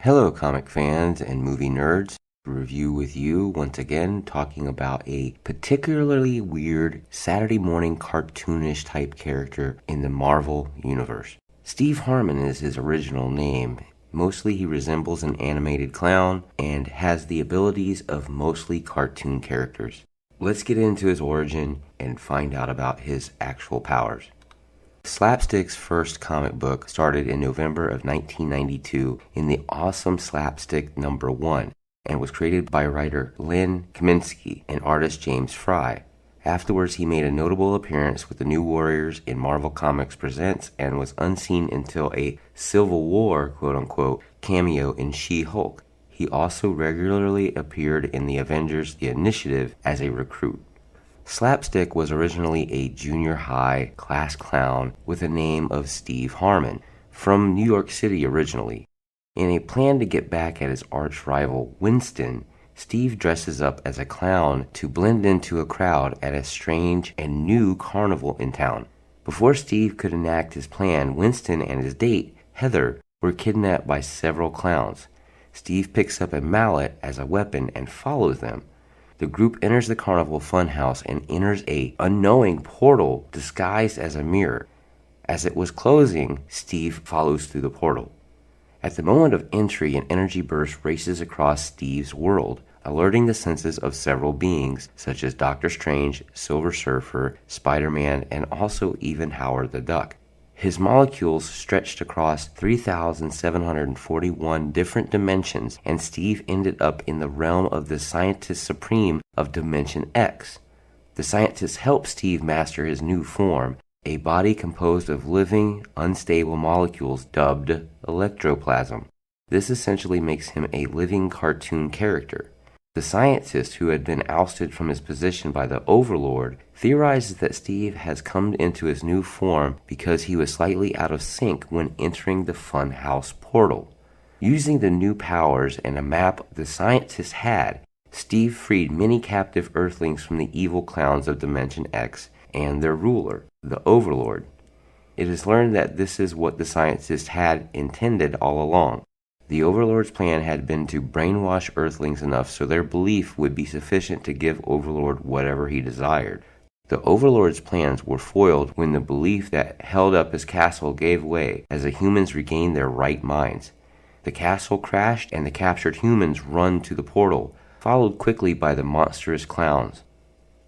Hello, comic fans and movie nerds. Review with you once again, talking about a particularly weird Saturday morning cartoonish type character in the Marvel Universe. Steve Harmon is his original name. Mostly he resembles an animated clown and has the abilities of mostly cartoon characters. Let's get into his origin and find out about his actual powers. Slapstick's first comic book started in November of 1992 in the awesome Slapstick number 1 and was created by writer Len Kaminsky and artist James Fry. Afterwards, he made a notable appearance with the New Warriors in Marvel Comics Presents and was unseen until a Civil War, quote-unquote, cameo in She-Hulk. He also regularly appeared in the Avengers The Initiative as a recruit. Slapstick was originally a junior high class clown with the name of Steve Harmon, from New York City originally. In a plan to get back at his arch rival Winston, Steve dresses up as a clown to blend into a crowd at a strange and new carnival in town. Before Steve could enact his plan, Winston and his date, Heather, were kidnapped by several clowns. Steve picks up a mallet as a weapon and follows them. The group enters the carnival funhouse and enters a unknowing portal disguised as a mirror. As it was closing, Steve follows through the portal. At the moment of entry, an energy burst races across Steve's world, alerting the senses of several beings, such as Doctor Strange, Silver Surfer, Spider-Man, and also even Howard the Duck. His molecules stretched across 3,741 different dimensions, and Steve ended up in the realm of the Scientist Supreme of Dimension X. The scientists helped Steve master his new form, a body composed of living, unstable molecules dubbed electroplasm. This essentially makes him a living cartoon character. The scientist, who had been ousted from his position by the Overlord, theorizes that Steve has come into his new form because he was slightly out of sync when entering the Funhouse portal. Using the new powers and a map the scientist had, Steve freed many captive Earthlings from the evil clowns of Dimension X and their ruler, the Overlord. It is learned that this is what the scientist had intended all along. The Overlord's plan had been to brainwash Earthlings enough so their belief would be sufficient to give Overlord whatever he desired. The Overlord's plans were foiled when the belief that held up his castle gave way as the humans regained their right minds. The castle crashed and the captured humans run to the portal, followed quickly by the monstrous clowns.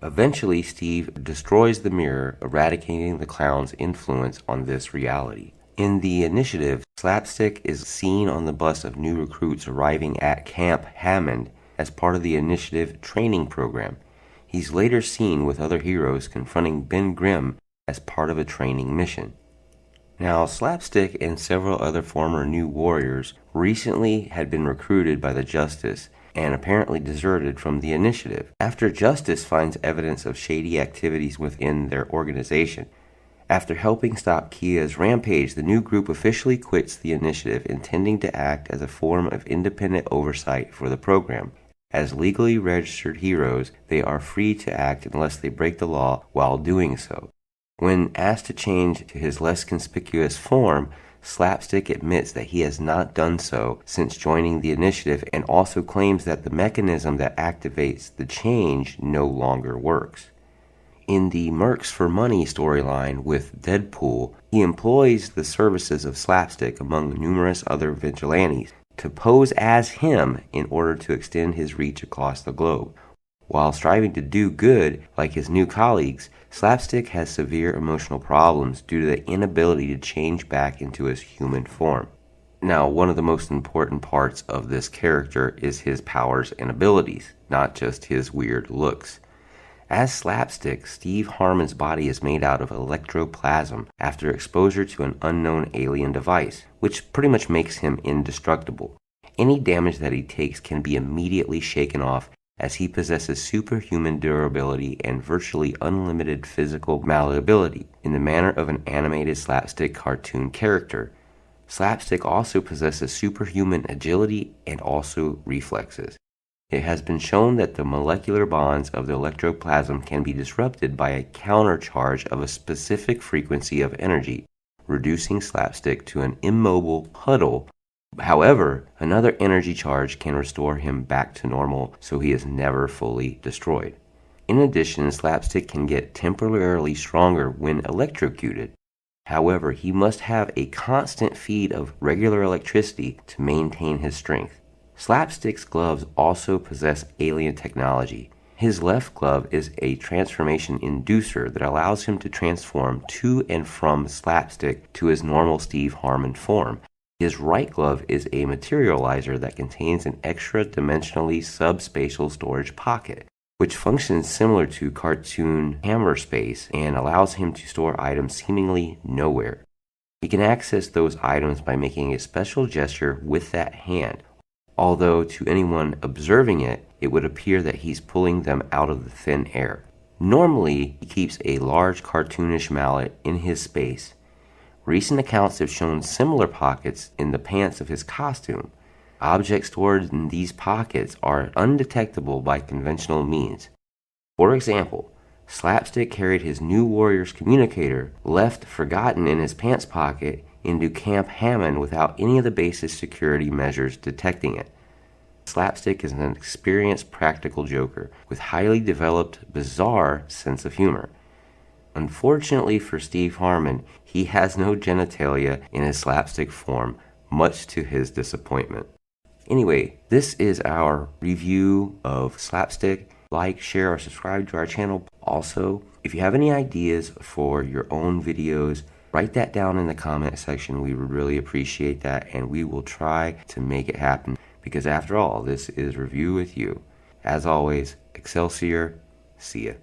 Eventually, Steve destroys the mirror, eradicating the clown's influence on this reality. In the Initiative, Slapstick is seen on the bus of new recruits arriving at Camp Hammond as part of the Initiative training program. He's later seen with other heroes confronting Ben Grimm as part of a training mission. Now, Slapstick and several other former New Warriors recently had been recruited by the Justice and apparently deserted from the Initiative after Justice finds evidence of shady activities within their organization. After helping stop Kia's rampage, the new group officially quits the Initiative, intending to act as a form of independent oversight for the program. As legally registered heroes, they are free to act unless they break the law while doing so. When asked to change to his less conspicuous form, Slapstick admits that he has not done so since joining the Initiative and also claims that the mechanism that activates the change no longer works. In the Mercs for Money storyline with Deadpool, he employs the services of Slapstick among numerous other vigilantes to pose as him in order to extend his reach across the globe. While striving to do good like his new colleagues, Slapstick has severe emotional problems due to the inability to change back into his human form. Now, one of the most important parts of this character is his powers and abilities, not just his weird looks. As Slapstick, Steve Harmon's body is made out of electroplasm after exposure to an unknown alien device, which pretty much makes him indestructible. Any damage that he takes can be immediately shaken off, as he possesses superhuman durability and virtually unlimited physical malleability in the manner of an animated Slapstick cartoon character. Slapstick also possesses superhuman agility and also reflexes. It has been shown that the molecular bonds of the electroplasm can be disrupted by a countercharge of a specific frequency of energy, reducing Slapstick to an immobile puddle However, another energy charge can restore him back to normal, so he is never fully destroyed. In addition, Slapstick can get temporarily stronger when electrocuted. However, he must have a constant feed of regular electricity to maintain his strength. Slapstick's gloves also possess alien technology. His left glove is a transformation inducer that allows him to transform to and from Slapstick to his normal Steve Harmon form. His right glove is a materializer that contains an extra-dimensionally subspatial storage pocket, which functions similar to cartoon hammer space and allows him to store items seemingly nowhere. He can access those items by making a special gesture with that hand, although to anyone observing it, it would appear that he's pulling them out of the thin air. Normally, he keeps a large cartoonish mallet in his space. Recent accounts have shown similar pockets in the pants of his costume. Objects stored in these pockets are undetectable by conventional means. For example, Slapstick carried his new warrior's communicator, left forgotten in his pants pocket, into Camp Hammond without any of the base's security measures detecting it. Slapstick is an experienced practical joker with highly developed, bizarre sense of humor. Unfortunately for Steve Harmon, he has no genitalia in his Slapstick form, much to his disappointment. Anyway, this is our review of Slapstick. Like, share, or subscribe to our channel. Also, if you have any ideas for your own videos, write that down in the comment section. We would really appreciate that, and we will try to make it happen, because after all, this is Review with You. As always, Excelsior. See ya.